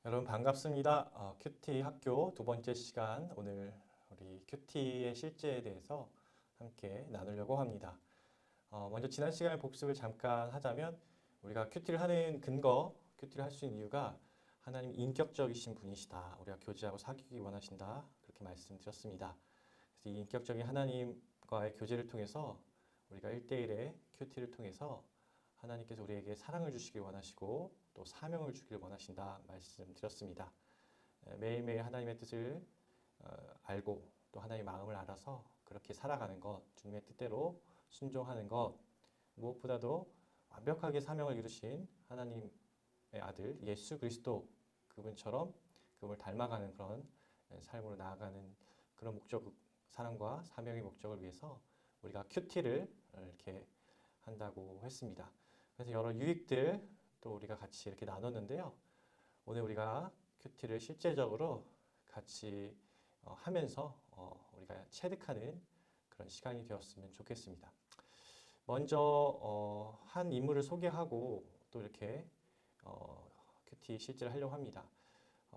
여러분 반갑습니다. 큐티 학교 두 번째 시간, 오늘 우리 큐티의 실제에 대해서 함께 나누려고 합니다. 먼저 지난 시간의 복습을 잠깐 하자면, 우리가 큐티를 하는 근거, 큐티를 할 수 있는 이유가 하나님이 인격적이신 분이시다, 우리가 교제하고 사귀기 원하신다, 그렇게 말씀드렸습니다. 그래서 이 인격적인 하나님과의 교제를 통해서 우리가 1대1의 큐티를 통해서 하나님께서 우리에게 사랑을 주시길 원하시고 또 사명을 주길 원하신다 말씀드렸습니다. 매일매일 하나님의 뜻을 알고 또 하나님의 마음을 알아서 그렇게 살아가는 것, 주님의 뜻대로 순종하는 것, 무엇보다도 완벽하게 사명을 이루신 하나님의 아들 예수 그리스도, 그분처럼 그분을 닮아가는 그런 삶으로 나아가는 그런 목적, 사랑과 사명의 목적을 위해서 우리가 큐티를 이렇게 한다고 했습니다. 그래서 여러 유익들 또 우리가 같이 이렇게 나눴는데요. 오늘 우리가 큐티를 실제적으로 같이 하면서 우리가 체득하는 그런 시간이 되었으면 좋겠습니다. 먼저 한 인물을 소개하고 또 이렇게 큐티 실제를 하려고 합니다.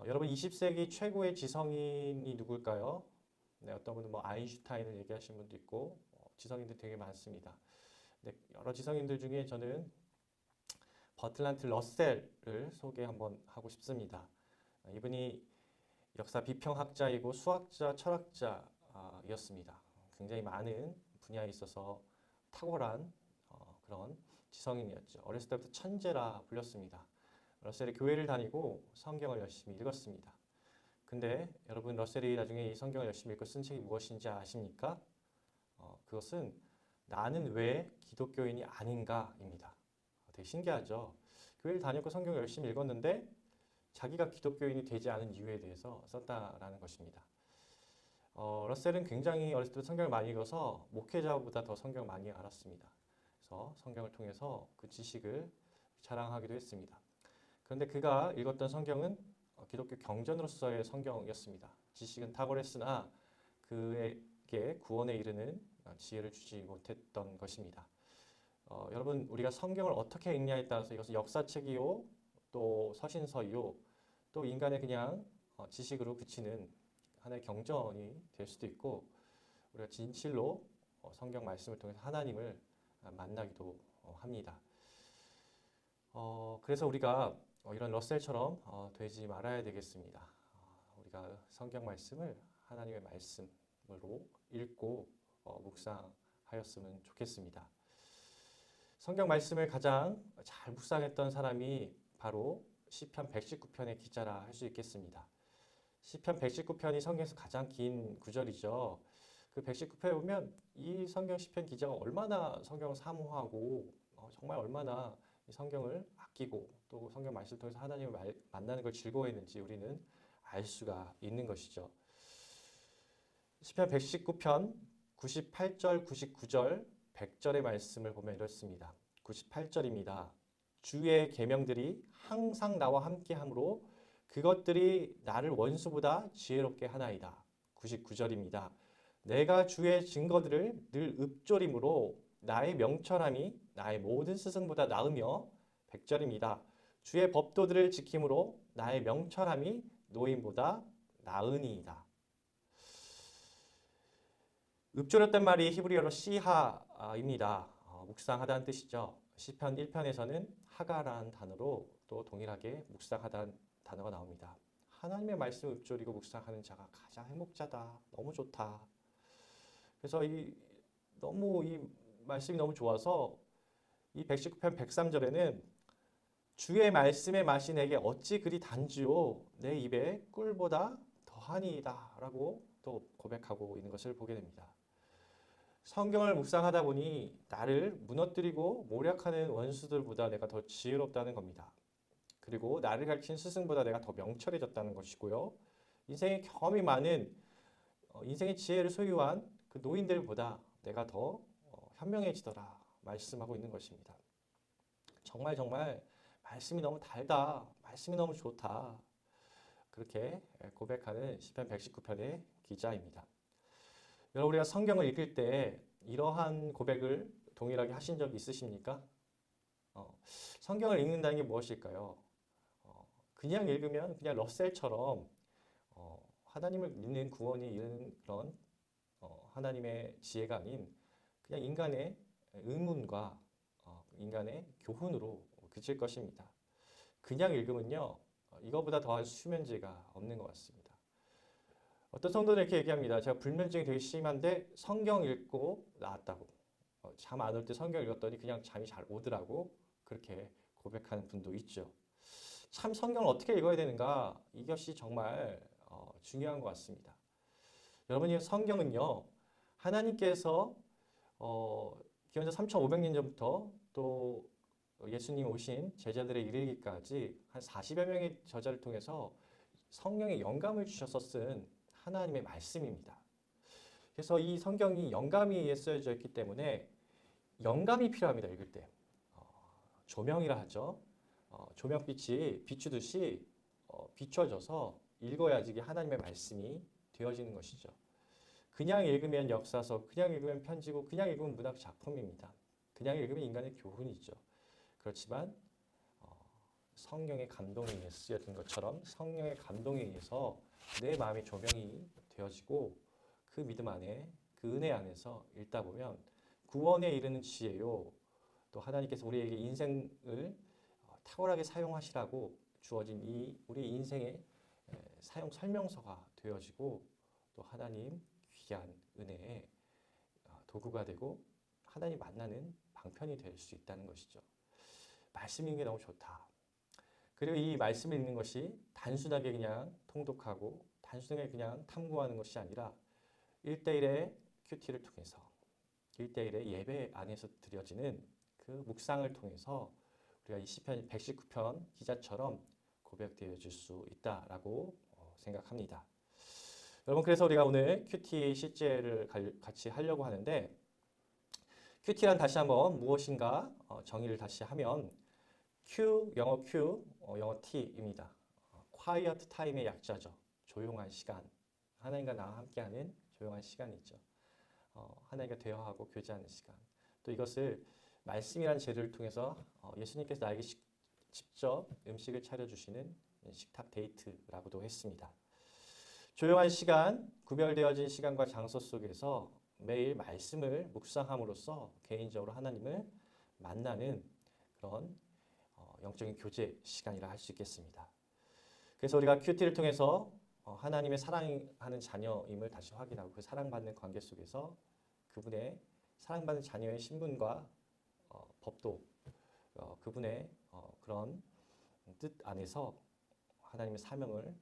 여러분, 20세기 최고의 지성인이 누굴까요? 네, 어떤 분은 뭐 아인슈타인을 얘기하시는 분도 있고, 지성인들 되게 많습니다. 네, 여러 지성인들 중에 저는 버틀란트 러셀을 소개 한번 하고 싶습니다. 이분이 역사 비평학자이고 수학자, 철학자였습니다. 굉장히 많은 분야에 있어서 탁월한 그런 지성인이었죠. 어렸을 때부터 천재라 불렸습니다. 러셀이 교회를 다니고 성경을 열심히 읽었습니다. 근데 여러분, 러셀이 나중에 이 성경을 열심히 읽고 쓴 책이 무엇인지 아십니까? 그것은 나는 왜 기독교인이 아닌가입니다. 되게 신기하죠. 교회를 다녔고 성경을 열심히 읽었는데 자기가 기독교인이 되지 않은 이유에 대해서 썼다라는 것입니다. 러셀은 굉장히 어렸을 때 성경을 많이 읽어서 목회자보다 더 성경을 많이 알았습니다. 그래서 성경을 통해서 그 지식을 자랑하기도 했습니다. 그런데 그가 읽었던 성경은 기독교 경전으로서의 성경이었습니다. 지식은 탁월했으나 그에게 구원에 이르는 지혜를 주지 못했던 것입니다. 여러분, 우리가 성경을 어떻게 읽냐에 따라서 이것은 역사책이요, 또 서신서이요, 또 인간의 그냥 지식으로 그치는 하나의 경전이 될 수도 있고, 우리가 진실로 성경 말씀을 통해서 하나님을 만나기도 합니다. 그래서 우리가 이런 러셀처럼 되지 말아야 되겠습니다. 우리가 성경 말씀을 하나님의 말씀으로 읽고 묵상하였으면 좋겠습니다. 성경 말씀을 가장 잘 묵상했던 사람이 바로 시편 119편의 기자라 할 수 있겠습니다. 시편 119편이 성경에서 가장 긴 구절이죠. 그 119편에 보면 이 성경 시편 기자가 얼마나 성경을 사모하고 정말 얼마나 이 성경을 아끼고 또 성경 말씀을 통해서 하나님을 만나는 걸 즐거워했는지 우리는 알 수가 있는 것이죠. 시편 119편 98절, 99절, 100절의 말씀을 보면 이렇습니다. 98절입니다. 주의 계명들이 항상 나와 함께하므로 그것들이 나를 원수보다 지혜롭게 하나이다. 99절입니다. 내가 주의 증거들을 늘 읊조림으로 나의 명철함이 나의 모든 스승보다 나으며 100절입니다. 주의 법도들을 지킴으로 나의 명철함이 노인보다 나으니이다. 읊조렸단 말이 히브리어로 시하입니다. 묵상하다는 뜻이죠. 시편 1편에서는 하가라는 단어로 또 동일하게 묵상하다는 단어가 나옵니다. 하나님의 말씀을 읊조리고 묵상하는 자가 가장 행복자다. 너무 좋다. 그래서 너무 이 말씀이 너무 좋아서 이 119편 103절에는 주의 말씀의 맛이 내게 어찌 그리 단지요 내 입에 꿀보다 더하니이다 라고 또 고백하고 있는 것을 보게 됩니다. 성경을 묵상하다 보니 나를 무너뜨리고 모략하는 원수들보다 내가 더 지혜롭다는 겁니다. 그리고 나를 가르친 스승보다 내가 더 명철해졌다는 것이고요. 인생의 경험이 많은 인생의 지혜를 소유한 그 노인들보다 내가 더 현명해지더라 말씀하고 있는 것입니다. 정말 정말 말씀이 너무 달다, 말씀이 너무 좋다, 그렇게 고백하는 시편 119편의 기자입니다. 여러분, 우리가 성경을 읽을 때 이러한 고백을 동일하게 하신 적이 있으십니까? 성경을 읽는다는 게 무엇일까요? 그냥 읽으면 그냥 러셀처럼 하나님을 믿는 구원이 이르는 그런 하나님의 지혜가 아닌 그냥 인간의 의문과 인간의 교훈으로 그칠 것입니다. 그냥 읽으면요, 이거보다 더한 수면제가 없는 것 같습니다. 어떤 성도는 이렇게 얘기합니다. 제가 불면증이 되게 심한데 성경 읽고 나았다고. 잠 안 올 때 성경 읽었더니 그냥 잠이 잘 오더라고. 그렇게 고백하는 분도 있죠. 참 성경을 어떻게 읽어야 되는가? 이것이 정말 중요한 것 같습니다. 여러분이 성경은요, 하나님께서 기원전 3,500년 전부터 또 예수님 오신 제자들에 이르기까지 한 40여 명의 저자를 통해서 성령의 영감을 주셔서 쓴 하나님의 말씀입니다. 그래서 이 성경이 영감에 의해 쓰여져 있기 때문에 영감이 필요합니다. 읽을 때. 조명이라 하죠. 조명빛이 비추듯이 비춰져서 읽어야지 이게 하나님의 말씀이 되어지는 것이죠. 그냥 읽으면 역사서, 그냥 읽으면 편지고, 그냥 읽으면 문학 작품입니다. 그냥 읽으면 인간의 교훈이죠. 그렇지만 성령의 감동에 의해 쓰여진 것처럼 성령의 감동에 의해서 내 마음의 조명이 되어지고 그 믿음 안에, 그 은혜 안에서 읽다 보면 구원에 이르는 지혜요. 또 하나님께서 우리에게 인생을 탁월하게 사용하시라고 주어진 이 우리 인생의 사용 설명서가 되어지고 또 하나님 귀한 은혜의 도구가 되고 하나님 만나는 방편이 될 수 있다는 것이죠. 말씀 읽는 게 너무 좋다. 그리고 이 말씀을 읽는 것이 단순하게 그냥 통독하고 단순하게 그냥 탐구하는 것이 아니라 1대1의 큐티를 통해서 1대1의 예배 안에서 드려지는 그 묵상을 통해서 우리가 이 시편 119편 기자처럼 고백되어 줄 수 있다라고 생각합니다. 여러분, 그래서 우리가 오늘 큐티 실제를 같이 하려고 하는데 큐티란 다시 한번 무엇인가 정의를 다시 하면 Q, 영어 Q, 영어 T입니다. Quiet Time의 약자죠. 조용한 시간. 하나님과 나와 함께하는 조용한 시간이죠. 하나님과 대화하고 교제하는 시간. 또 이것을 말씀이라는 재료를 통해서 예수님께서 나에게 직접 음식을 차려주시는 식탁 데이트라고도 했습니다. 조용한 시간, 구별되어진 시간과 장소 속에서 매일 말씀을 묵상함으로써 개인적으로 하나님을 만나는 그런 영적인 교제 시간이라 할 수 있겠습니다. 그래서 우리가 큐티를 통해서 하나님의 사랑하는 자녀임을 다시 확인하고 그 사랑받는 관계 속에서 그분의 사랑받는 자녀의 신분과 법도 그분의 그런 뜻 안에서 하나님의 사명을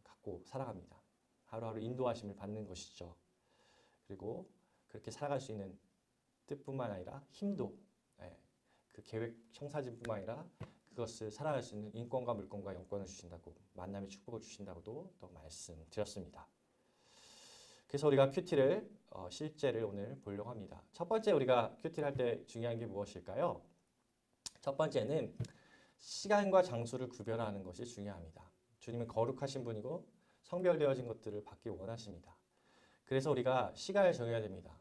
갖고 살아갑니다. 하루하루 인도하심을 받는 것이죠. 그리고 그렇게 살아갈 수 있는 뜻뿐만 아니라 힘도 그 계획 청사진뿐만 아니라 그것을 살아갈 수 있는 인권과 물권과 영권을 주신다고 만남의 축복을 주신다고도 또 말씀드렸습니다. 그래서 우리가 큐티를 실제를 오늘 보려고 합니다. 첫 번째 우리가 큐티를 할 때 중요한 게 무엇일까요? 첫 번째는 시간과 장소를 구별하는 것이 중요합니다. 주님은 거룩하신 분이고 성별되어진 것들을 받기 원하십니다. 그래서 우리가 시간을 정해야 됩니다.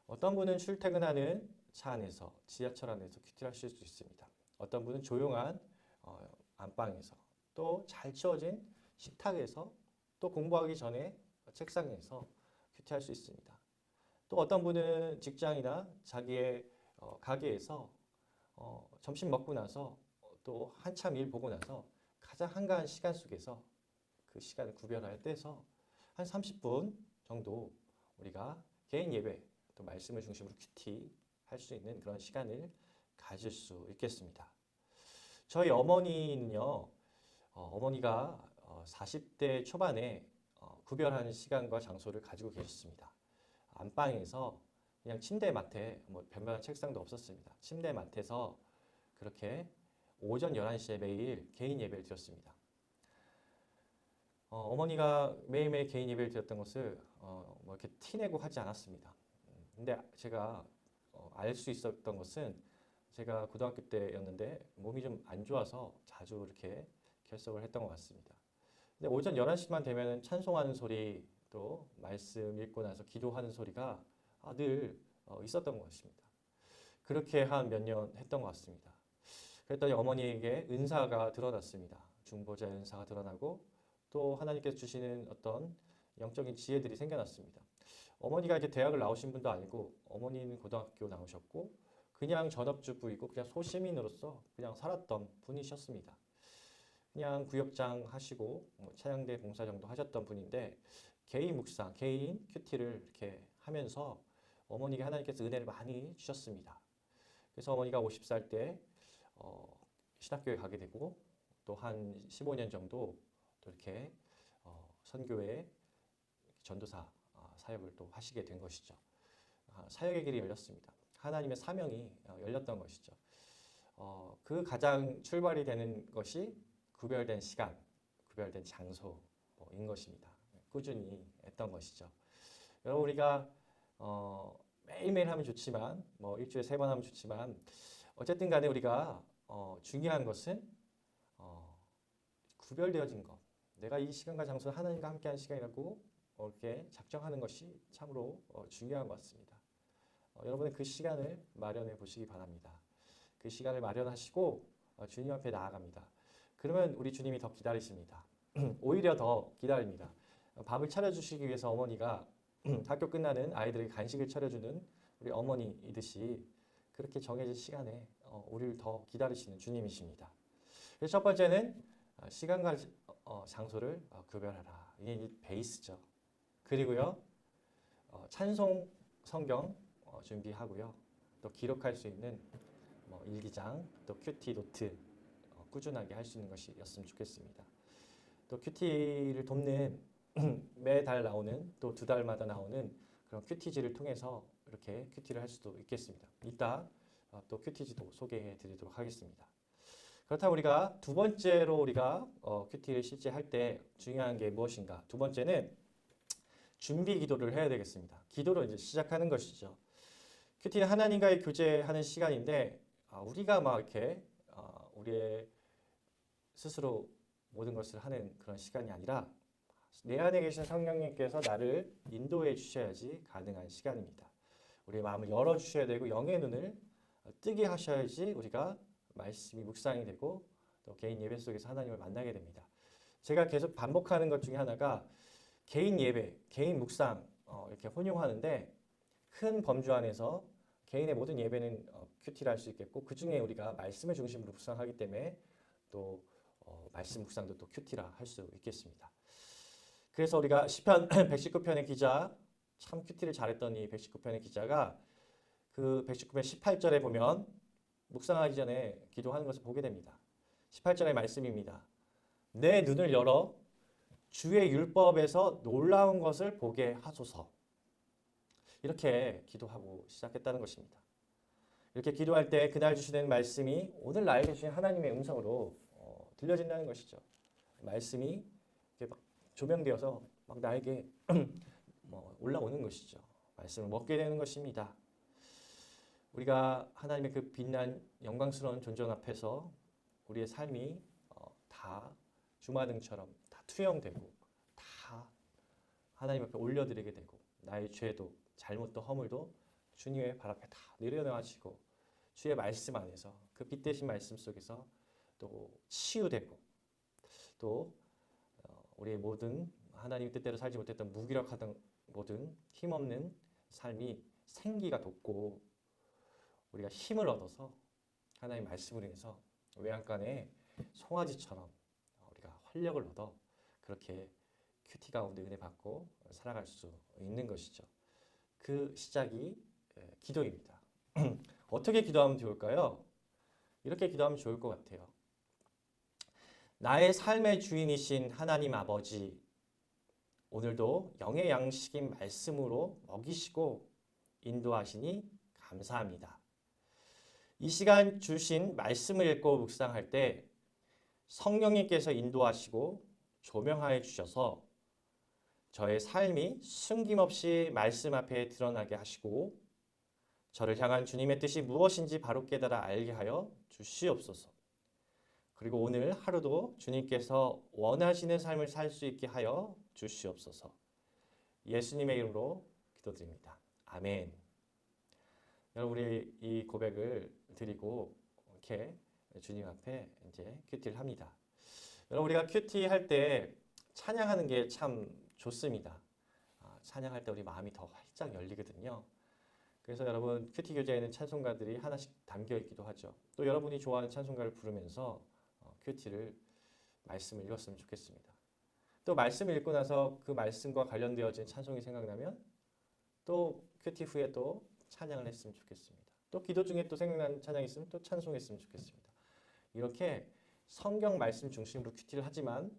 어떤 분은 출퇴근하는 차 안에서, 지하철 안에서 큐티를 하실 수 있습니다. 어떤 분은 조용한 안방에서, 또 잘 치워진 식탁에서, 또 공부하기 전에 책상에서 큐티할 수 있습니다. 또 어떤 분은 직장이나 자기의 가게에서 점심 먹고 나서 또 한참 일 보고 나서 가장 한가한 시간 속에서 그 시간을 구별할 때서 한 30분 정도 우리가 개인 예배 또 말씀을 중심으로 큐티 할 수 있는 그런 시간을 가질 수 있겠습니다. 저희 어머니는요, 어머니가 40대 초반에 구별하는 시간과 장소를 가지고 계셨습니다. 안방에서 그냥 침대 맡에 뭐 변변한 책상도 없었습니다. 침대 맡에서 그렇게 오전 11시에 매일 개인 예배를 드렸습니다. 어머니가 매일매일 개인 예배를 드렸던 것을 뭐 이렇게 티내고 하지 않았습니다. 근데 제가 알 수 있었던 것은 제가 고등학교 때였는데 몸이 좀 안 좋아서 자주 이렇게 결석을 했던 것 같습니다. 근데 오전 11시만 되면 찬송하는 소리 또 말씀 읽고 나서 기도하는 소리가 늘 있었던 것 같습니다. 그렇게 한 몇 년 했던 것 같습니다. 그랬더니 어머니에게 은사가 드러났습니다. 중보자 은사가 드러나고 또 하나님께서 주시는 어떤 영적인 지혜들이 생겨났습니다. 어머니가 이제 대학을 나오신 분도 아니고 어머니는 고등학교 나오셨고 그냥 전업주부이고 그냥 소시민으로서 그냥 살았던 분이셨습니다. 그냥 구역장 하시고 차량대 봉사 정도 하셨던 분인데 개인 묵상, 개인 큐티를 이렇게 하면서 어머니가 하나님께서 은혜를 많이 주셨습니다. 그래서 어머니가 50살 때 신학교에 가게 되고 또 한 15년 정도 또 이렇게 선교회 전도사 사역을 또 하시게 된 것이죠. 사역의 길이 열렸습니다. 하나님의 사명이 열렸던 것이죠. 그 가장 출발이 되는 것이 구별된 시간, 구별된 장소인 것입니다. 꾸준히 했던 것이죠. 여러분 우리가 매일매일 하면 좋지만 뭐 일주일에 3번 하면 좋지만 어쨌든 간에 우리가 중요한 것은 구별되어진 것. 내가 이 시간과 장소는 하나님과 함께하는 시간이라고 이렇게 작정하는 것이 참으로 중요한 것 같습니다. 여러분은 그 시간을 마련해 보시기 바랍니다. 그 시간을 마련하시고 주님 앞에 나아갑니다. 그러면 우리 주님이 더 기다리십니다. 오히려 더 기다립니다. 밥을 차려주시기 위해서 어머니가 학교 끝나는 아이들에게 간식을 차려주는 우리 어머니이듯이 그렇게 정해진 시간에 우리를 더 기다리시는 주님이십니다. 그래서 첫 번째는 시간과 장소를 구별하라. 이게 베이스죠. 그리고요, 찬송 성경 준비하고요. 또 기록할 수 있는 일기장, 또 큐티 노트 꾸준하게 할 수 있는 것이었으면 좋겠습니다. 또 큐티를 돕는 매달 나오는 또 2달마다 나오는 그런 큐티지를 통해서 이렇게 큐티를 할 수도 있겠습니다. 이따 또 큐티지도 소개해 드리도록 하겠습니다. 그렇다면 우리가 두 번째로 우리가 큐티를 실제 할 때 중요한 게 무엇인가? 두 번째는 준비 기도를 해야 되겠습니다. 기도로 이제 시작하는 것이죠. 큐티는 하나님과의 교제하는 시간인데 우리가 막 이렇게 우리의 스스로 모든 것을 하는 그런 시간이 아니라 내 안에 계신 성령님께서 나를 인도해 주셔야지 가능한 시간입니다. 우리의 마음을 열어 주셔야 되고 영의 눈을 뜨게 하셔야지 우리가 말씀이 묵상이 되고 또 개인 예배 속에서 하나님을 만나게 됩니다. 제가 계속 반복하는 것 중에 하나가 개인 예배, 개인 묵상 이렇게 혼용하는데 큰 범주 안에서 개인의 모든 예배는 큐티를 할 수 있겠고 그 중에 우리가 말씀을 중심으로 묵상하기 때문에 또 말씀 묵상도 또 큐티라 할 수 있겠습니다. 그래서 우리가 시편 119편의 기자 참 큐티를 잘했던 이 119편의 기자가 그 119편 18절에 보면 묵상하기 전에 기도하는 것을 보게 됩니다. 18절의 말씀입니다. 내 눈을 열어 주의 율법에서 놀라운 것을 보게 하소서. 이렇게 기도하고 시작했다는 것입니다. 이렇게 기도할 때 그날 주시는 말씀이 오늘 나에게 주신 하나님의 음성으로 들려진다는 것이죠. 말씀이 이렇게 막 조명되어서 막 나에게 올라오는 것이죠. 말씀을 먹게 되는 것입니다. 우리가 하나님의 그 빛난 영광스러운 존전 앞에서 우리의 삶이 다 주마등처럼 다 투영되고 다 하나님 앞에 올려드리게 되고 나의 죄도 잘못도 허물도 주님의 발 앞에 다 내려놓으시고 주의 말씀 안에서 그 빛되신 말씀 속에서 또 치유되고 또 우리의 모든 하나님 뜻대로 살지 못했던 무기력하던 모든 힘없는 삶이 생기가 돋고 우리가 힘을 얻어서 하나님 말씀으로 인해서 외양간에 송아지처럼 우리가 활력을 얻어 그렇게 큐티 가운데 은혜 받고 살아갈 수 있는 것이죠. 그 시작이 기도입니다. 어떻게 기도하면 좋을까요? 이렇게 기도하면 좋을 것 같아요. 나의 삶의 주인이신 하나님 아버지, 오늘도 영의 양식인 말씀으로 먹이시고 인도하시니 감사합니다. 이 시간 주신 말씀을 읽고 묵상할 때 성령님께서 인도하시고 조명하여 주셔서 저의 삶이 숨김없이 말씀 앞에 드러나게 하시고 저를 향한 주님의 뜻이 무엇인지 바로 깨달아 알게 하여 주시옵소서. 그리고 오늘 하루도 주님께서 원하시는 삶을 살 수 있게 하여 주시옵소서. 예수님의 이름으로 기도드립니다. 아멘. 여러분 우리 이 고백을 드리고 이렇게 주님 앞에 이제 큐티를 합니다. 여러분 우리가 큐티 할 때 찬양하는 게 참 좋습니다. 찬양할 때 우리 마음이 더 활짝 열리거든요. 그래서 여러분 큐티 교재에는 찬송가들이 하나씩 담겨 있기도 하죠. 또 여러분이 좋아하는 찬송가를 부르면서 큐티를 말씀을 읽었으면 좋겠습니다. 또 말씀을 읽고 나서 그 말씀과 관련되어진 찬송이 생각나면 또 큐티 후에 또 찬양을 했으면 좋겠습니다. 또 기도 중에 또 생각나는 찬양이 있으면 또 찬송했으면 좋겠습니다. 이렇게 성경 말씀 중심으로 큐티를 하지만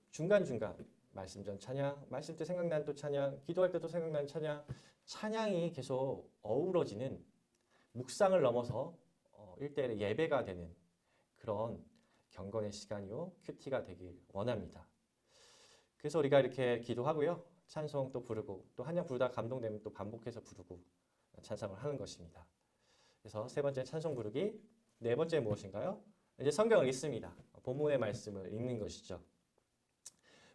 중간중간 말씀 전 찬양, 말씀 때 생각나는 또 찬양, 기도할 때도 생각나는 찬양, 찬양이 계속 어우러지는 묵상을 넘어서 1대1의 예배가 되는 그런 경건의 시간이요 큐티가 되길 원합니다. 그래서 우리가 이렇게 기도하고요 찬송 또 부르고 또 한 장 부르다 감동되면 또 반복해서 부르고 찬송을 하는 것입니다. 그래서 세 번째 찬송 부르기, 네 번째 무엇인가요? 이제 성경을 읽습니다. 본문의 말씀을 읽는 것이죠.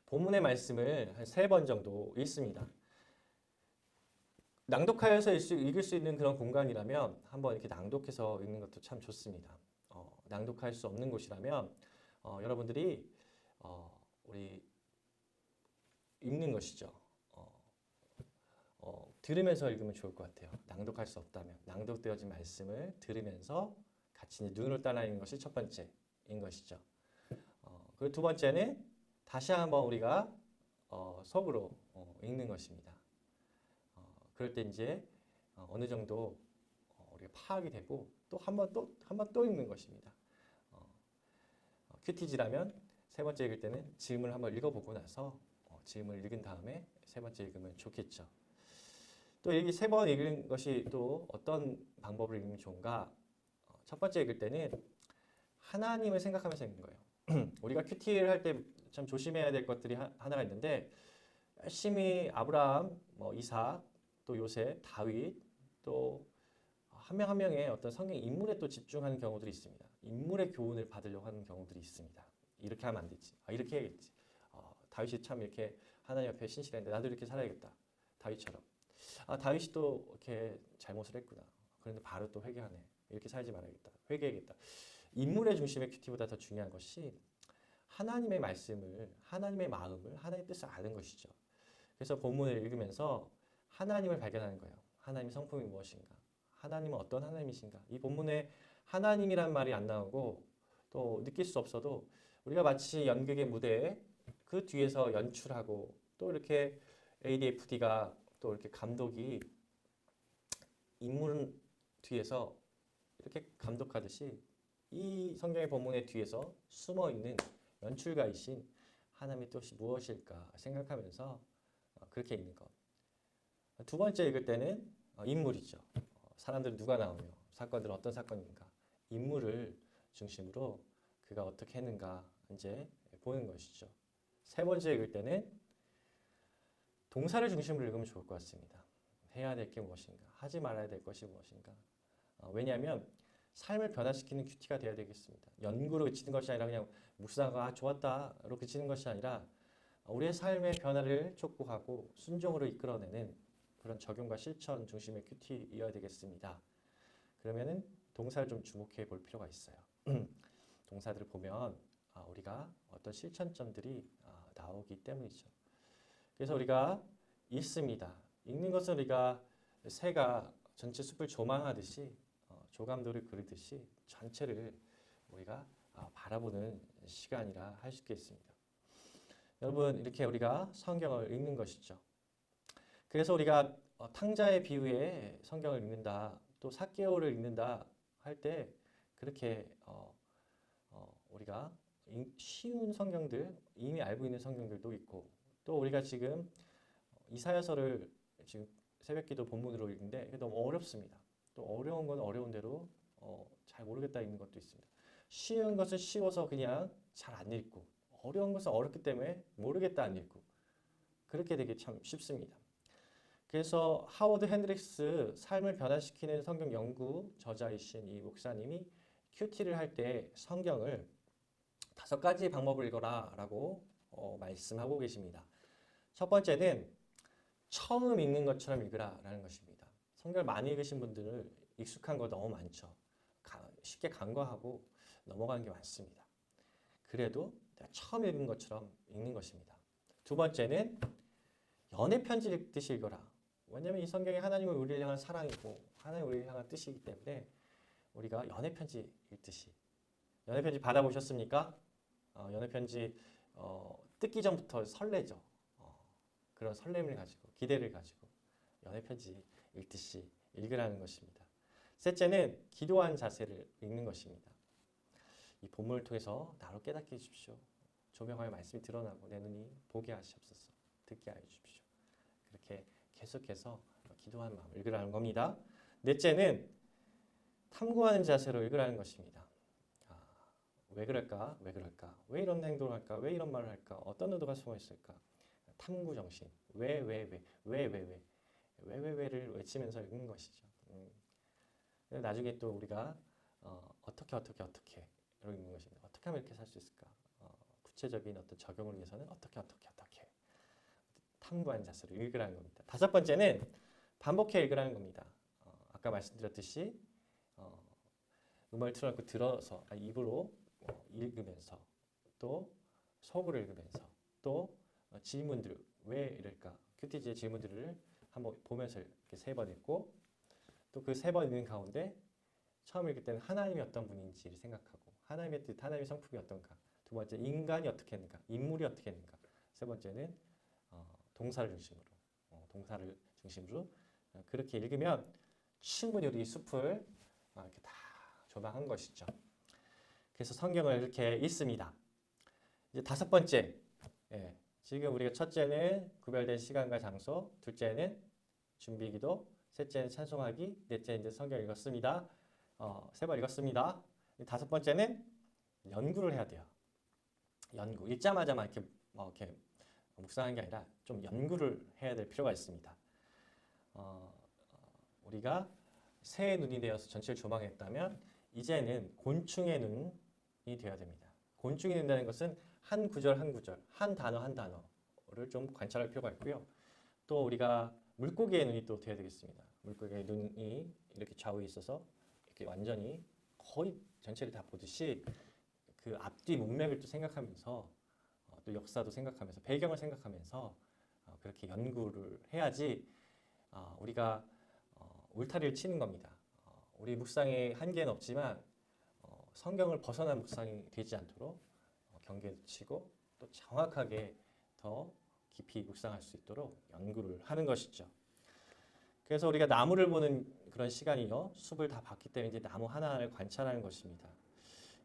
본문의 말씀을 한 3번 정도 읽습니다. 낭독하여서 읽을 수 있는 그런 공간이라면 한번 이렇게 낭독해서 읽는 것도 참 좋습니다. 낭독할 수 없는 곳이라면 여러분들이 우리 읽는 것이죠. 들으면서 읽으면 좋을 것 같아요. 낭독할 수 없다면 낭독되어진 말씀을 들으면서 같이 눈으로 따라 읽는 것이 첫 번째인 것이죠. 그리고 두 번째는 다시 한번 우리가 속으로 읽는 것입니다. 그럴 때 이제 어느 정도 우리가 파악이 되고 또 한 번 또 읽는 것입니다. 큐티지라면 세 번째 읽을 때는 즈음을 한번 읽어보고 나서 즈음을 읽은 다음에 세 번째 읽으면 좋겠죠. 또 이 세 번 읽는 것이 또 어떤 방법을 읽으면 좋은가? 첫 번째 읽을 때는 하나님을 생각하면서 읽는 거예요. 우리가 큐티를 할 때 참 조심해야 될 것들이 하나가 있는데 열심히 아브라함, 이삭, 또 요셉, 다윗, 또 한 명 한 명의 어떤 성경 인물에 또 집중하는 경우들이 있습니다. 인물의 교훈을 받으려고 하는 경우들이 있습니다. 이렇게 하면 안 되지. 이렇게 해야겠지. 다윗이 참 이렇게 하나님 앞에 신실했는데 나도 이렇게 살아야겠다. 다윗처럼. 다윗이 또 이렇게 잘못을 했구나. 그런데 바로 또 회개하네. 이렇게 살지 말아야겠다. 회개해야겠다. 인물의 중심의 큐티보다 더 중요한 것이 하나님의 말씀을, 하나님의 마음을, 하나님의 뜻을 아는 것이죠. 그래서 본문을 읽으면서 하나님을 발견하는 거예요. 하나님의 성품이 무엇인가? 하나님은 어떤 하나님이신가? 이 본문에 하나님이란 말이 안 나오고 또 느낄 수 없어도 우리가 마치 연극의 무대에 그 뒤에서 연출하고 또 이렇게 ADFD가 또 이렇게 감독이 인물 뒤에서 이렇게 감독하듯이 이 성경의 본문의 뒤에서 숨어 있는 연출가이신 하나님의 뜻이 무엇일까 생각하면서 그렇게 읽는 것. 두 번째 읽을 때는 인물이죠. 사람들은 누가 나오며 사건들은 어떤 사건인가. 인물을 중심으로 그가 어떻게 했는가 이제 보는 것이죠. 세 번째 읽을 때는 동사를 중심으로 읽으면 좋을 것 같습니다. 해야 될 게 무엇인가, 하지 말아야 될 것이 무엇인가. 왜냐하면 삶을 변화시키는 큐티가 되어야 되겠습니다. 연구로 그치는 것이 아니라 그냥 묵상하고 좋았다로 그치는 것이 아니라 우리의 삶의 변화를 촉구하고 순종으로 이끌어내는 그런 적용과 실천 중심의 큐티이어야 되겠습니다. 그러면은 동사를 좀 주목해 볼 필요가 있어요. 동사들을 보면 우리가 어떤 실천점들이 나오기 때문이죠. 그래서 우리가 읽습니다. 읽는 것은 우리가 새가 전체 숲을 조망하듯이 조감도를 그리듯이 전체를 우리가 바라보는 시간이라 할 수 있겠습니다. 여러분 이렇게 우리가 성경을 읽는 것이죠. 그래서 우리가 탕자의 비유에 성경을 읽는다, 또 삭개오를 읽는다 할 때 그렇게 우리가 쉬운 성경들, 이미 알고 있는 성경들도 있고 또 우리가 지금 이사야서를 지금 새벽기도 본문으로 읽는데 이게 너무 어렵습니다. 또 어려운 건 어려운 대로 잘 모르겠다 읽는 것도 있습니다. 쉬운 것은 쉬워서 그냥 잘 안 읽고 어려운 것은 어렵기 때문에 모르겠다 안 읽고 그렇게 되게 참 쉽습니다. 그래서 하워드 핸드릭스 삶을 변화시키는 성경 연구 저자이신 이 목사님이 큐티를 할 때 성경을 5가지 방법을 읽어라 라고 말씀하고 계십니다. 첫 번째는 처음 읽는 것처럼 읽으라 라는 것입니다. 성경을 많이 읽으신 분들은 익숙한 거 너무 많죠. 쉽게 간과하고 넘어가는 게 많습니다. 그래도 내가 처음 읽은 것처럼 읽는 것입니다. 두 번째는 연애 편지 읽듯이 읽어라. 왜냐하면 이 성경이 하나님을 우리를 향한 사랑이고 하나님 우리를 향한 뜻이기 때문에 우리가 연애 편지 읽듯이. 연애 편지 받아보셨습니까? 연애 편지 뜯기 전부터 설레죠. 그런 설렘을 가지고 기대를 가지고 연애 편지 읽듯이 읽으라는 것입니다. 셋째는 기도한 자세를 읽는 것입니다. 이 본문을 통해서 나로 깨닫게 해주십시오. 조명하여 말씀이 드러나고 내 눈이 보게 하시옵소서. 듣게 하여 주십시오. 그렇게 계속해서 기도하는 마음을 읽으라는 겁니다. 넷째는 탐구하는 자세로 읽으라는 것입니다. 왜 그럴까? 왜 그럴까? 왜 이런 행동을 할까? 왜 이런 말을 할까? 어떤 의도가 숨어 있을까? 탐구 정신. 왜를 외치면서 읽는 것이죠. 나중에 또 우리가 어떻게 이러고 있는 것입니다. 어떻게 하면 이렇게 살 수 있을까? 구체적인 어떤 적용을 위해서는 어떻게 탐구한 자세로 읽으라는 겁니다. 다섯 번째는 반복해 읽으라는 겁니다. 아까 말씀드렸듯이 음악을 틀어놓고 들어서 입으로 읽으면서 또 속으로 읽으면서 또 질문들 왜 이럴까? 큐티지의 질문들을 한번 보면서 이렇게 세 번 읽고 또 그 세 번 읽는 가운데 처음 읽을 때는 하나님이 어떤 분인지를 생각하고 하나님의 뜻, 하나님의 성품이 어떤가. 두 번째 인간이 어떻게 했는가, 인물이 어떻게 했는가. 세 번째는 동사를 중심으로 그렇게 읽으면 충분히 우리 숲을 이렇게 다 조망한 것이죠. 그래서 성경을 이렇게 읽습니다. 이제 다섯 번째, 지금 우리가 첫째는 구별된 시간과 장소, 둘째는 준비기도, 셋째는 찬송하기, 넷째는 이제 성경 읽었습니다. 세 번 읽었습니다. 다섯 번째는 연구를 해야 돼요. 연구. 읽자마자만 이렇게 묵상하는 게 아니라 좀 연구를 해야 될 필요가 있습니다. 우리가 새의 눈이 되어서 전체를 조망했다면 이제는 곤충의 눈이 되어야 됩니다. 곤충이 된다는 것은 한 구절 한 구절, 한 단어 한 단어를 좀 관찰할 필요가 있고요. 또 우리가 물고기의 눈이 또 되어야 되겠습니다. 물고기의 눈이 이렇게 좌우에 있어서 이렇게 완전히 거의 전체를 다 보듯이 그 앞뒤 문맥을 또 생각하면서 또 역사도 생각하면서 배경을 생각하면서 그렇게 연구를 해야지 우리가 울타리를 치는 겁니다. 우리 묵상의 한계는 없지만 성경을 벗어난 묵상이 되지 않도록 경계도 치고 또 정확하게 더 깊이 묵상할 수 있도록 연구를 하는 것이죠. 그래서 우리가 나무를 보는 그런 시간이요. 숲을 다 봤기 때문에 이제 나무 하나하나를 관찰하는 것입니다.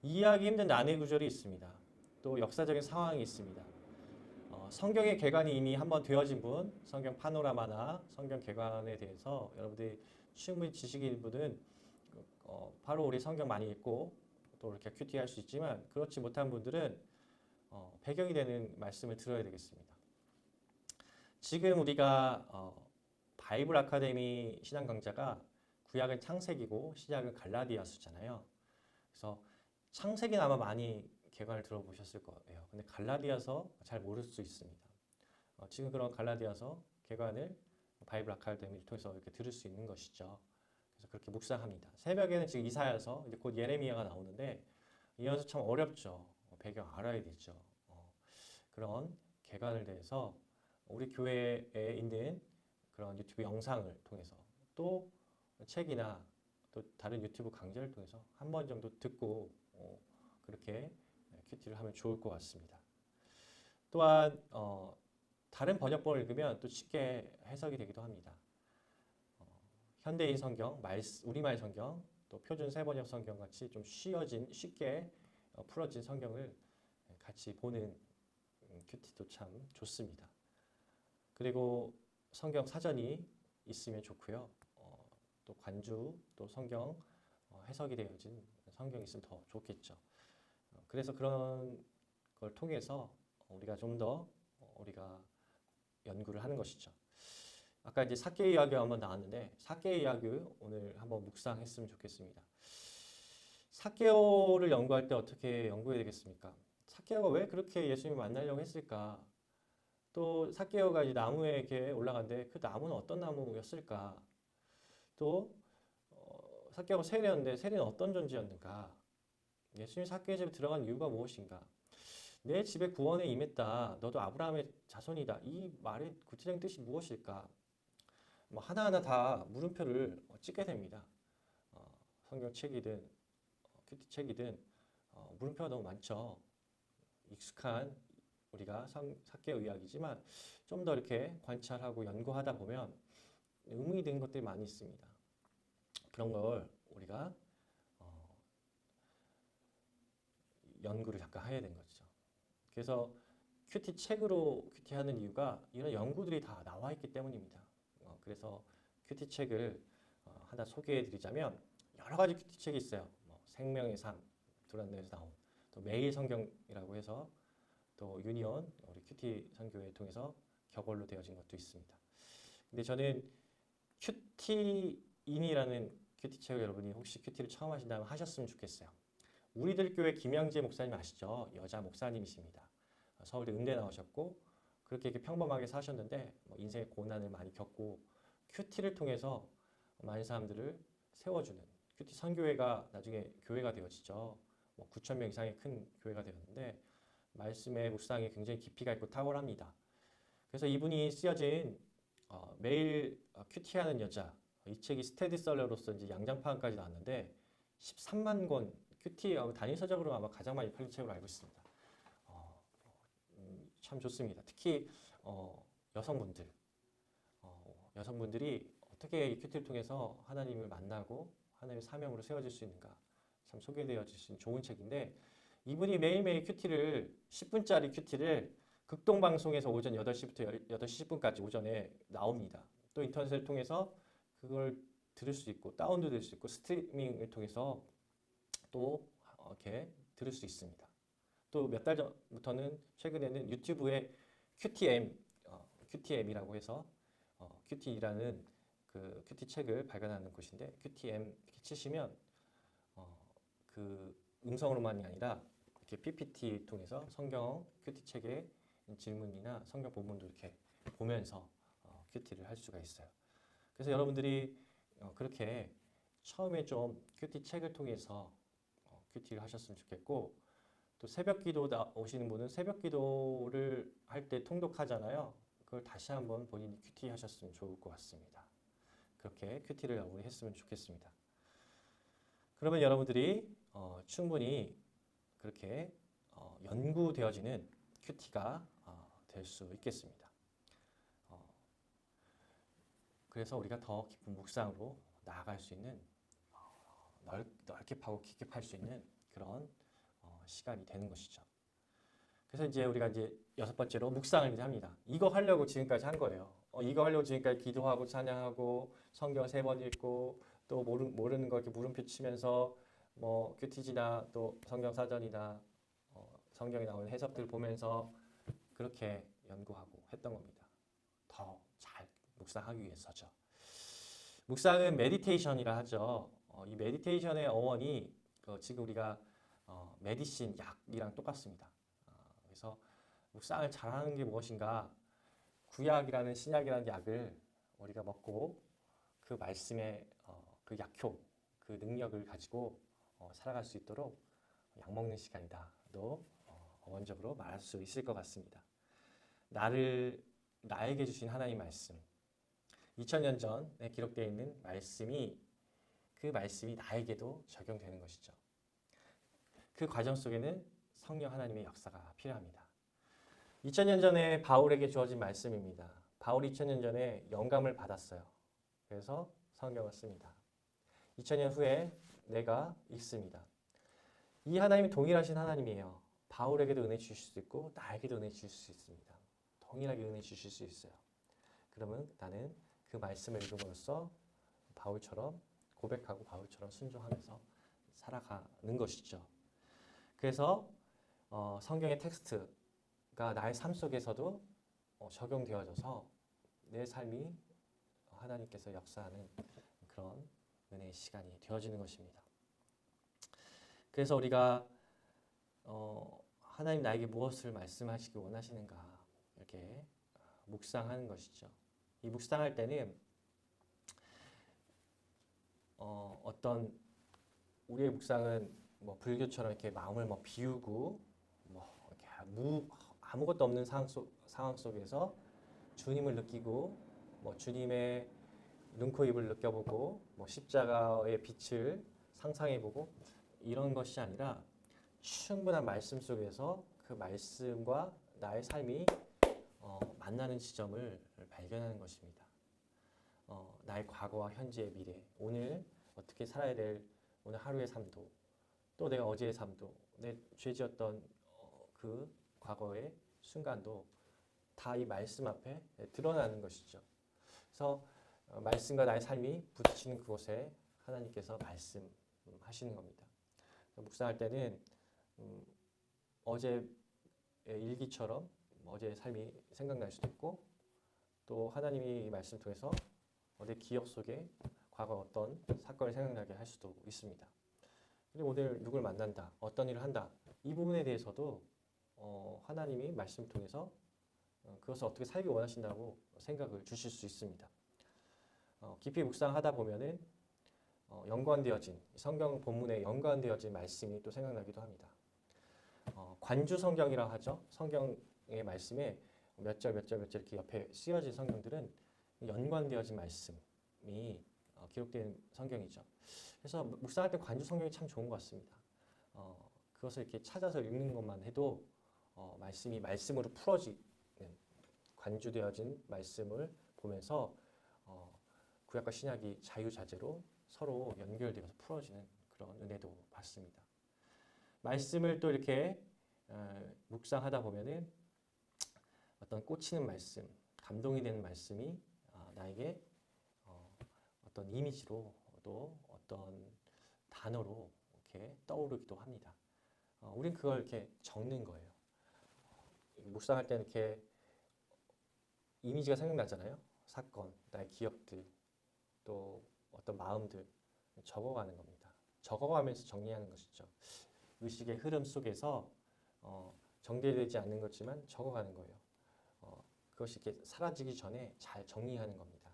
이해하기 힘든 난해 구절이 있습니다. 또 역사적인 상황이 있습니다. 성경의 개관이 이미 한번 되어진 분, 성경 파노라마나 성경 개관에 대해서 여러분들이 충분히 지식이 있는 분은 바로 우리 성경 많이 읽고 또 이렇게 큐티할 수 있지만 그렇지 못한 분들은 배경이 되는 말씀을 들어야 되겠습니다. 지금 우리가 바이블 아카데미 신앙 강좌가 구약은 창세기고 신약은 갈라디아서잖아요. 그래서 창세기는 아마 많이 개관을 들어보셨을 거예요. 근데 갈라디아서 잘 모를 수 있습니다. 지금 그런 갈라디아서 개관을 바이블 아카데미를 통해서 이렇게 들을 수 있는 것이죠. 그래서 그렇게 묵상합니다. 새벽에는 지금 이사야서, 이제 곧 예레미야가 나오는데 이 연서 참 어렵죠. 배경 알아야 되죠. 그런 개관을 대해서 우리 교회에 있는 그런 유튜브 영상을 통해서 또 책이나 또 다른 유튜브 강좌를 통해서 한 번 정도 듣고 그렇게 큐티를 하면 좋을 것 같습니다. 또한 다른 번역본을 읽으면 또 쉽게 해석이 되기도 합니다. 현대인 성경, 우리말 성경, 또 표준 세번역 성경 같이 좀 쉽게 풀어진 성경을 같이 보는 큐티도 참 좋습니다. 그리고 성경 사전이 있으면 좋고요. 또 관주, 또 성경 해석이 되어진 성경이 있으면 더 좋겠죠. 그래서 그런 걸 통해서 우리가 좀 더 우리가 연구를 하는 것이죠. 아까 이제 삭개의 이야기 한번 나왔는데 삭개의 이야기 오늘 한번 묵상했으면 좋겠습니다. 삭개오를 연구할 때 어떻게 연구해야 되겠습니까? 삭개오가 왜 그렇게 예수님을 만나려고 했을까? 또 삭개오가 이제 나무에 이렇게 올라갔는데 그 나무는 어떤 나무였을까? 또 삭개오가 세리였는데 세리는 어떤 존재였는가? 예수님이 삭개오의 집에 들어간 이유가 무엇인가? 내 집에 구원에 임했다. 너도 아브라함의 자손이다. 이 말의 구체적인 뜻이 무엇일까? 뭐 하나하나 다 물음표를 찍게 됩니다. 성경책이든 큐티책이든 물음표가 너무 많죠. 익숙한 우리가 사개의 의학이지만 좀 더 이렇게 관찰하고 연구하다 보면 의문이 드는 것들이 많이 있습니다. 그런 걸 우리가 연구를 잠깐 해야 되는 거죠. 그래서 큐티 책으로 큐티하는 이유가 이런 연구들이 다 나와 있기 때문입니다. 그래서 큐티 책을 하나 소개해 드리자면 여러 가지 큐티 책이 있어요. 생명의 삶, 두란노에서 나온 또 매일 성경이라고 해서 또 유니온 우리 큐티 선교회 통해서 격월로 되어진 것도 있습니다. 근데 저는 큐티인이라는 큐티 책을 여러분이 혹시 큐티를 처음 하신다면 하셨으면 좋겠어요. 우리들 교회 김양재 목사님 아시죠? 여자 목사님이십니다. 서울대 음대 나오셨고 그렇게 평범하게 사셨는데 인생의 고난을 많이 겪고 큐티를 통해서 많은 사람들을 세워주는 큐티 선교회가 나중에 교회가 되어지죠. 9천 명 이상의 큰 교회가 되었는데 말씀의 묵상이 굉장히 깊이가 있고 탁월합니다. 그래서 이분이 쓰여진 매일 큐티하는 여자 이 책이 스테디셀러로서 이제 양장판까지 나왔는데 13만 권 큐티 단일 서적으로 아마 가장 많이 팔린 책으로 알고 있습니다. 참 좋습니다. 특히 여성분들이 어떻게 이 큐티를 통해서 하나님을 만나고 하나님의 사명으로 세워질 수 있는가 참 소개되어질 수 있는 좋은 책인데 이분이 매일매일 큐티를 10분짜리 큐티를 극동방송에서 오전 8시부터 8시 10분까지 오전에 나옵니다. 또 인터넷을 통해서 그걸 들을 수 있고 다운도 될 수 있고 스트리밍을 통해서 또 이렇게 들을 수 있습니다. 또 몇 달 전부터는 최근에는 유튜브에 QTM이라고 해서 QT라는 그 큐티 책을 발간하는 곳인데 QTM 이렇게 치시면 그 음성으로만이 아니라 이렇게 PPT 통해서 성경 큐티 책의 질문이나 성경 본문도 이렇게 보면서 큐티를 할 수가 있어요. 그래서 여러분들이 그렇게 처음에 좀 큐티 책을 통해서 큐티를 하셨으면 좋겠고 또 새벽 기도 오시는 분은 새벽 기도를 할 때 통독하잖아요. 그걸 다시 한번 본인이 큐티 하셨으면 좋을 것 같습니다. 그렇게 큐티를 여러분이 했으면 좋겠습니다. 그러면 여러분들이 충분히 그렇게 연구되어지는 큐티가 될 수 있겠습니다. 그래서 우리가 더 깊은 묵상으로 나아갈 수 있는 넓게 파고 깊게 팔 수 있는 그런 시간이 되는 것이죠. 그래서 이제 우리가 이제 6번째로 묵상을 이제 합니다. 이거 하려고 지금까지 한 거예요. 이거 하려고 지금까지 기도하고 찬양하고 성경 3번 읽고 또 모르는 거 이렇게 물음표 치면서 뭐 큐티지나 또 성경 사전이나 성경에 나오는 해석들 보면서 그렇게 연구하고 했던 겁니다. 더 잘 묵상하기 위해서죠. 묵상은 메디테이션이라 하죠. 이 메디테이션의 어원이 지금 우리가 메디신, 약이랑 똑같습니다. 그래서 묵상을 잘하는 게 무엇인가? 구약이라는 신약이라는 약을 우리가 먹고 그 말씀의 그 약효, 그 능력을 가지고 살아갈 수 있도록 약 먹는 시간이다도 어원적으로 말할 수 있을 것 같습니다. 나에게 주신 하나님 말씀, 2000년 전에 기록되어 있는 그 말씀이 나에게도 적용되는 것이죠. 그 과정 속에는 성령 하나님의 역사가 필요합니다. 2000년 전에 바울에게 주어진 말씀입니다. 바울이 2000년 전에 영감을 받았어요. 그래서 성경을 씁니다. 2000년 후에 내가 읽습니다. 이 하나님이 동일하신 하나님이에요. 바울에게도 은혜 주실 수 있고 나에게도 은혜 주실 수 있습니다. 동일하게 은혜 주실 수 있어요. 그러면 나는 그 말씀을 읽음으로써 바울처럼 고백하고 바울처럼 순종하면서 살아가는 것이죠. 그래서 성경의 텍스트가 나의 삶 속에서도 적용되어져서 내 삶이 하나님께서 역사하는 그런 은혜의 시간이 되어지는 것입니다. 그래서 우리가 하나님 나에게 무엇을 말씀하시기 원하시는가 이렇게 묵상하는 것이죠. 이 묵상할 때는 어떤 우리의 묵상은 뭐 불교처럼 이렇게 마음을 비우고 뭐 이렇게 아무것도 없는 상황 속에서 주님을 느끼고 뭐 주님의 눈코 입을 느껴보고 뭐 십자가의 빛을 상상해보고 이런 것이 아니라 충분한 말씀 속에서 그 말씀과 나의 삶이 만나는 지점을 발견하는 것입니다. 나의 과거와 현재의 미래, 오늘 어떻게 살아야 될 오늘 하루의 삶도 또 내가 어제의 삶도 내 죄지었던 그 과거의 순간도 다 이 말씀 앞에 드러나는 것이죠. 그래서 말씀과 나의 삶이 부딪히는 그곳에 하나님께서 말씀하시는 겁니다. 묵상할 때는 어제의 일기처럼 어제의 삶이 생각날 수도 있고 또 하나님이 이 말씀 통해서 내 기억 속에 과거 어떤 사건을 생각나게 할 수도 있습니다. 그리고 오늘 누굴 만난다, 어떤 일을 한다 이 부분에 대해서도 하나님이 말씀 통해서 그것을 어떻게 살기 원하신다고 생각을 주실 수 있습니다. 깊이 묵상하다 보면은 연관되어진 성경 본문에 연관되어진 말씀이 또 생각나기도 합니다. 관주 성경이라 하죠. 성경의 말씀에 몇 절 이렇게 옆에 쓰여진 성경들은 연관되어진 말씀이 기록된 성경이죠. 그래서 묵상할 때 관주 성경이 참 좋은 것 같습니다. 그것을 이렇게 찾아서 읽는 것만 해도 말씀이 말씀으로 풀어지는 관주되어진 말씀을 보면서 구약과 신약이 자유자재로 서로 연결되어서 풀어지는 그런 은혜도 받습니다. 말씀을 또 이렇게 묵상하다 보면은 어떤 꽂히는 말씀, 감동이 되는 말씀이 나에게 어떤 이미지로 또 어떤 단어로 이렇게 떠오르기도 합니다. 우린 그걸 이렇게 적는 거예요. 묵상할 때는 이렇게 이미지가 생각나잖아요. 사건, 나의 기억들, 또 어떤 마음들 적어가는 겁니다. 적어가면서 정리하는 것이죠. 의식의 흐름 속에서 정제되지 않는 거지만 적어가는 거예요. 그것이 이렇게 사라지기 전에 잘 정리하는 겁니다.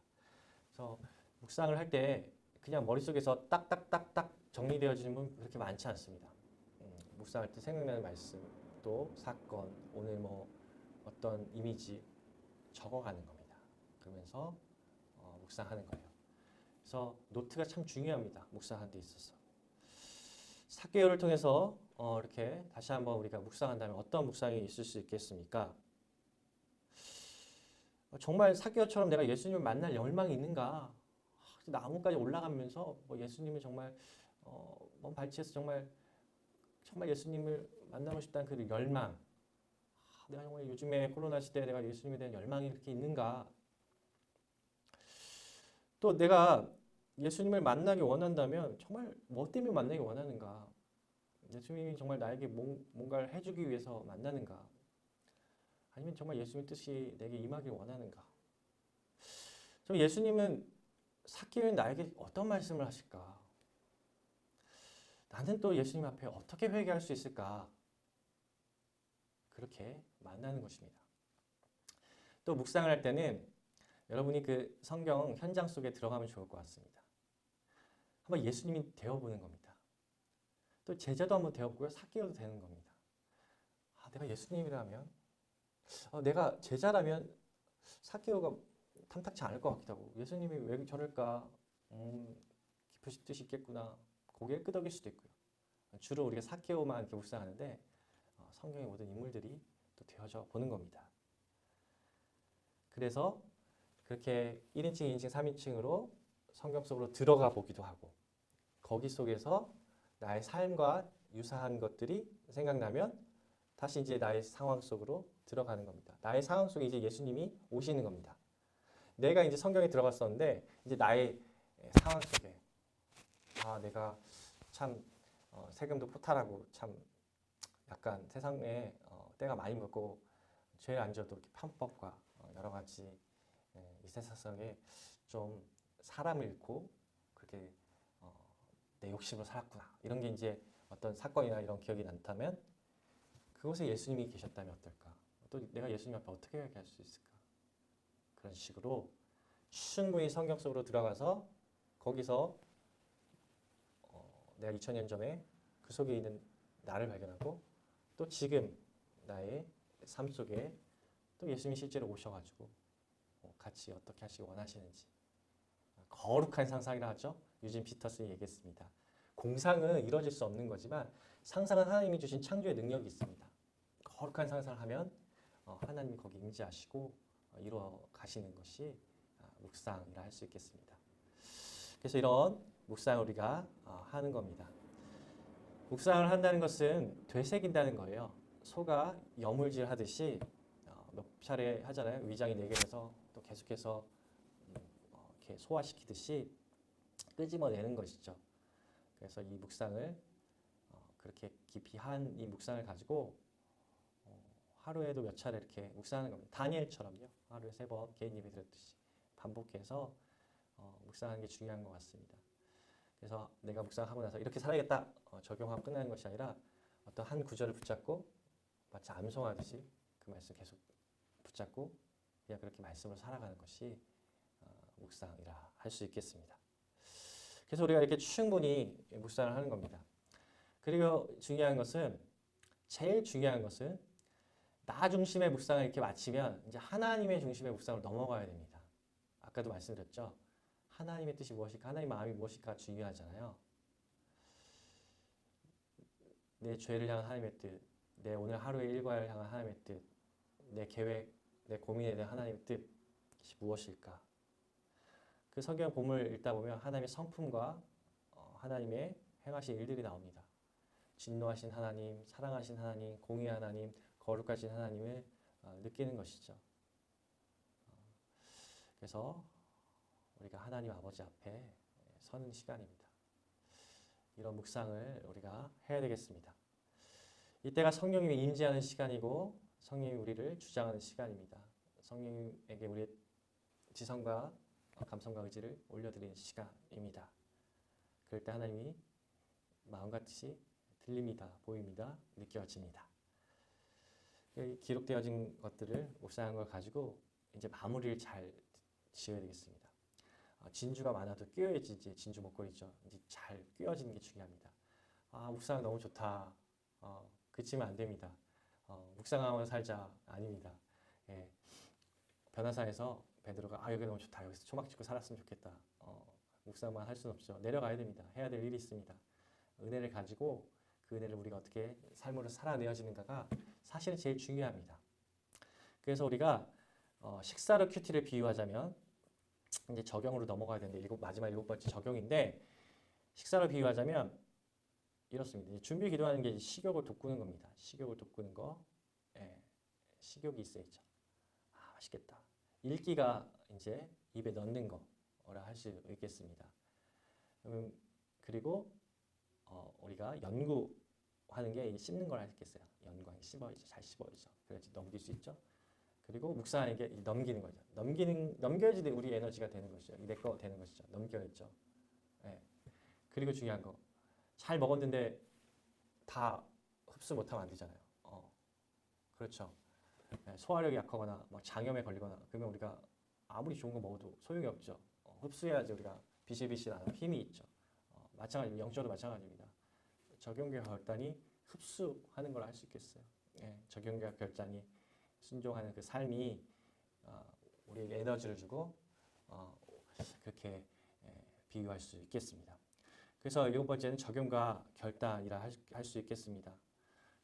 그래서 묵상을 할 때 그냥 머릿속에서 딱딱딱딱 정리되어지는 분 그렇게 많지 않습니다. 묵상할 때 생각나는 말씀, 또 사건, 오늘 뭐 어떤 이미지 적어가는 겁니다. 그러면서 묵상하는 거예요. 그래서 노트가 참 중요합니다. 묵상하는 데 있어서. 삭개오를 통해서 이렇게 다시 한번 우리가 묵상한다면 어떤 묵상이 있을 수 있겠습니까? 정말 삭개오처럼 내가 예수님을 만날 열망이 있는가? 나무까지 올라가면서 뭐 예수님을 정말 먼 발치에서 정말 예수님을 만나고 싶다는 그 열망. 내가 정말 요즘에 코로나 시대에 내가 예수님에 대한 열망이 그렇게 있는가? 또 내가 예수님을 만나기 원한다면 정말 뭐 때문에 만나기 원하는가? 예수님이 정말 나에게 뭔가를 해주기 위해서 만나는가? 아니면 정말 예수님의 뜻이 내게 임하길 원하는가? 저 예수님은 삭개오인 나에게 어떤 말씀을 하실까? 나는 또 예수님 앞에 어떻게 회개할 수 있을까? 그렇게 만나는 것입니다. 또 묵상을 할 때는 여러분이 그 성경 현장 속에 들어가면 좋을 것 같습니다. 한번 예수님이 되어보는 겁니다. 또 제자도 한번 되어보고요. 삭개오도 되는 겁니다. 내가 예수님이라면 내가 제자라면 삭개오가 탐탁치 않을 것 같기도 하고 예수님이 왜 저럴까 깊으신 뜻이 있겠구나 고개를 끄덕일 수도 있고요. 주로 우리가 삭개오만 이렇게 묵상하는데 성경의 모든 인물들이 또 되어져 보는 겁니다. 그래서 그렇게 1인칭, 2인칭, 3인칭으로 성경 속으로 들어가 보기도 하고 거기 속에서 나의 삶과 유사한 것들이 생각나면 다시 이제 나의 상황 속으로 들어가는 겁니다. 나의 상황 속에 이제 예수님이 오시는 겁니다. 내가 이제 성경에 들어갔었는데 이제 나의 상황 속에 내가 참 세금도 포탈하고 참 약간 세상에 때가 많이 묻고 죄를 안 져도 이렇게 편법과 여러 가지 이 세상에 좀 사람을 잃고 그렇게 내 욕심으로 살았구나 이런 게 이제 어떤 사건이나 이런 기억이 난다면 그곳에 예수님이 계셨다면 어떨까? 또 내가 예수님 앞에 어떻게 회개할 수 있을까? 그런 식으로 충분히 성경 속으로 들어가서 거기서 내가 2000년 전에 그 속에 있는 나를 발견하고 또 지금 나의 삶 속에 또 예수님이 실제로 오셔가지고 같이 어떻게 하시기 원하시는지 거룩한 상상이라 하죠. 유진 피터슨이 얘기했습니다. 공상은 이루어질 수 없는 거지만 상상은 하나님이 주신 창조의 능력이 있습니다. 거룩한 상상을 하면 하나님이 거기 임재하시고 이루어 가시는 것이 묵상이라 할 수 있겠습니다. 그래서 이런 묵상을 우리가 하는 겁니다. 묵상을 한다는 것은 되새긴다는 거예요. 소가 여물질 하듯이 몇 차례 하잖아요. 위장이 4개라서 또 계속해서 이렇게 소화시키듯이 끄집어내는 것이죠. 그래서 이 묵상을 그렇게 깊이 한 이 묵상을 가지고 하루에도 몇 차례 이렇게 묵상하는 겁니다. 다니엘처럼요. 하루에 3번 개인 예배 드렸듯이 반복해서 묵상하는 게 중요한 것 같습니다. 그래서 내가 묵상하고 나서 이렇게 살아야겠다 적용하고 끝나는 것이 아니라 어떤 한 구절을 붙잡고 마치 암송하듯이 그 말씀 계속 붙잡고 그냥 그렇게 말씀으로 살아가는 것이 묵상이라 할 수 있겠습니다. 그래서 우리가 이렇게 충분히 묵상을 하는 겁니다. 그리고 제일 중요한 것은 나 중심의 묵상을 이렇게 마치면 이제 하나님의 중심의 묵상으로 넘어가야 됩니다. 아까도 말씀드렸죠. 하나님의 뜻이 무엇일까, 하나님의 마음이 무엇일까 중요하잖아요. 내 죄를 향한 하나님의 뜻, 내 오늘 하루의 일과를 향한 하나님의 뜻, 내 계획, 내 고민에 대한 하나님의 뜻이 무엇일까? 그 성경 본문을 읽다 보면 하나님의 성품과 하나님의 행하신 일들이 나옵니다. 진노하신 하나님, 사랑하신 하나님, 공의의 하나님, 거룩하신 하나님을 느끼는 것이죠. 그래서 우리가 하나님 아버지 앞에 서는 시간입니다. 이런 묵상을 우리가 해야 되겠습니다. 이때가 성령님이 임재하는 시간이고 성령이 우리를 주장하는 시간입니다. 성령에게 우리의 지성과 감성과 의지를 올려드리는 시간입니다. 그럴 때 하나님이 마음과 뜻이 들립니다. 보입니다. 느껴집니다. 기록되어진 것들을 묵상한 걸 가지고 이제 마무리를 잘 지어야 되겠습니다. 진주가 많아도 끼어야지 진주 목걸이죠. 이제 잘 끼어지는 게 중요합니다. 묵상 너무 좋다. 그치면 안 됩니다. 묵상하면서 살자. 아닙니다. 예. 변화사에서 베드로가 여기 너무 좋다. 여기서 초막 찍고 살았으면 좋겠다. 묵상만 할 수는 없죠. 내려가야 됩니다. 해야 될 일이 있습니다. 은혜를 가지고 그 은혜를 우리가 어떻게 삶으로 살아내어지는가가 사실은 제일 중요합니다. 그래서 우리가 식사로 큐티를 비유하자면 이제 적용으로 넘어가야 되는데 마지막 7번째 적용인데 식사로 비유하자면 이렇습니다. 준비 기도하는 게 식욕을 돋구는 겁니다. 식욕을 돋구는 거. 예, 식욕이 있어야죠. 맛있겠다. 읽기가 이제 입에 넣는 거라 할 수 있겠습니다. 그리고 우리가 연구하는 게 씹는 걸 하겠어요. 연구하는 게 씹어야죠. 잘 씹어야죠. 그래야지 넘길 수 있죠. 그리고 묵상하는 게 넘기는 거죠. 넘겨야지 우리 에너지가 되는 것이죠. 내 거 되는 것이죠. 넘겨야죠. 예. 그리고 중요한 거. 잘 먹었는데 다 흡수 못하면 안 되잖아요. 그렇죠. 예, 소화력이 약하거나 장염에 걸리거나 그러면 우리가 아무리 좋은 거 먹어도 소용이 없죠. 흡수해야지 우리가 비실비실하는 힘이 있죠. 마찬가지 영적으로 마찬가지입니다. 적용과 결단이 흡수하는 걸 할 수 있겠어요. 예, 적용과 결단이 순종하는 그 삶이 우리에게 에너지를 주고 그렇게 비유할 수 있겠습니다. 그래서 7번째는 적용과 결단이라 할 수 있겠습니다.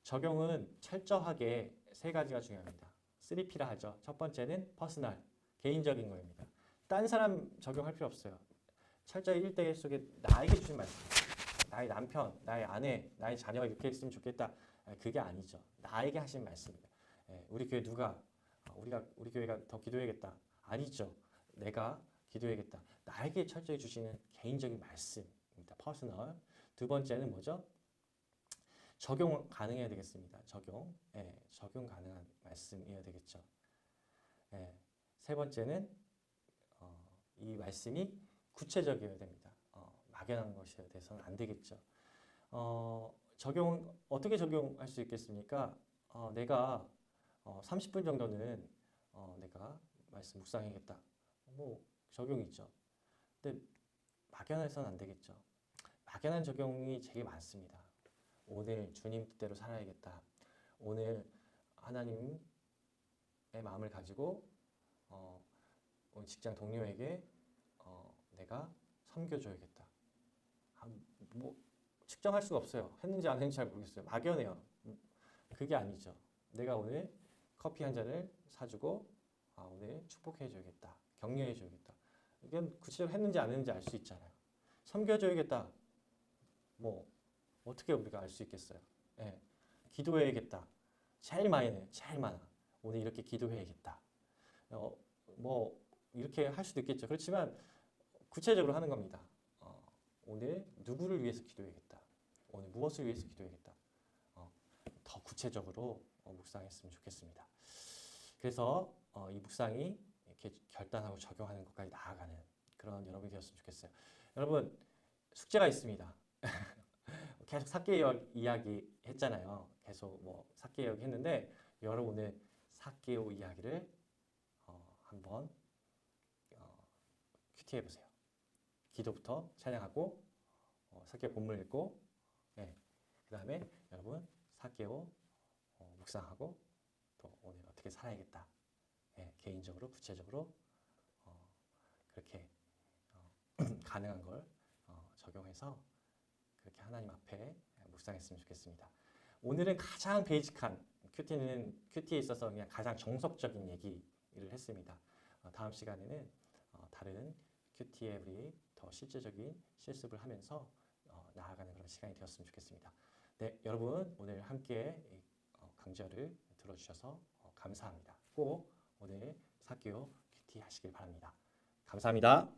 적용은 철저하게 3가지가 중요합니다. 3P라 하죠. 첫 번째는 퍼스널, 개인적인 거입니다. 딴 사람 적용할 필요 없어요. 철저히 1대1 속에 나에게 주신 말씀, 나의 남편, 나의 아내, 나의 자녀가 이렇게 했으면 좋겠다. 그게 아니죠. 나에게 하신 말씀입니다. 우리 교회 우리 교회가 더 기도해야겠다. 아니죠. 내가 기도해야겠다. 나에게 철저히 주시는 개인적인 말씀입니다. 퍼스널. 두 번째는 뭐죠? 적용 가능해야 되겠습니다. 적용 가능한 말씀이어야 되겠죠. 세 번째는 이 말씀이 구체적이어야 됩니다. 막연한 것이어야 돼서는 안 되겠죠. 어떻게 적용할 수 있겠습니까? 내가 30분 정도는 내가 말씀 묵상해야겠다. 적용이 있죠. 근데 막연해서는 안 되겠죠. 막연한 적용이 되게 많습니다. 오늘 주님 뜻대로 살아야겠다. 오늘 하나님의 마음을 가지고 우리 직장 동료에게 내가 섬겨줘야겠다. 뭐 측정할 수가 없어요. 했는지 안 했는지 잘 모르겠어요. 막연해요. 그게 아니죠. 내가 오늘 커피 한 잔을 사주고 오늘 축복해줘야겠다. 격려해줘야겠다. 이건 구체적으로 했는지 안 했는지 알 수 있잖아요. 섬겨줘야겠다. 뭐 어떻게 우리가 알 수 있겠어요? 예. 기도해야겠다. 제일 많이 해요. 제일 많아. 오늘 이렇게 기도해야겠다. 뭐 이렇게 할 수도 있겠죠. 그렇지만 구체적으로 하는 겁니다. 오늘 누구를 위해서 기도해야겠다. 오늘 무엇을 위해서 기도해야겠다. 더 구체적으로 묵상했으면 좋겠습니다. 그래서 이 묵상이 이렇게 결단하고 적용하는 것까지 나아가는 그런 여러분이 되었으면 좋겠어요. 여러분 숙제가 있습니다. 계속 삭개오 이야기 했잖아요. 계속 뭐 삭개오 했는데 여러분 오늘 삭개오 이야기를 한번 큐티 해보세요. 기도부터 찬양하고 삭개오 본문 읽고 그 다음에 여러분 삭개오 묵상하고 또 오늘 어떻게 살아야겠다. 개인적으로 구체적으로 그렇게 가능한 걸 적용해서 그렇게 하나님 앞에 묵상했으면 좋겠습니다. 오늘은 가장 베이직한 큐티에 있어서 그냥 가장 정석적인 얘기를 했습니다. 다음 시간에는 다른 큐티에 우리 더 실제적인 실습을 하면서 나아가는 그런 시간이 되었으면 좋겠습니다. 네, 여러분 오늘 함께 강좌를 들어주셔서 감사합니다. 꼭 오늘 삭개오 큐티 하시길 바랍니다. 감사합니다.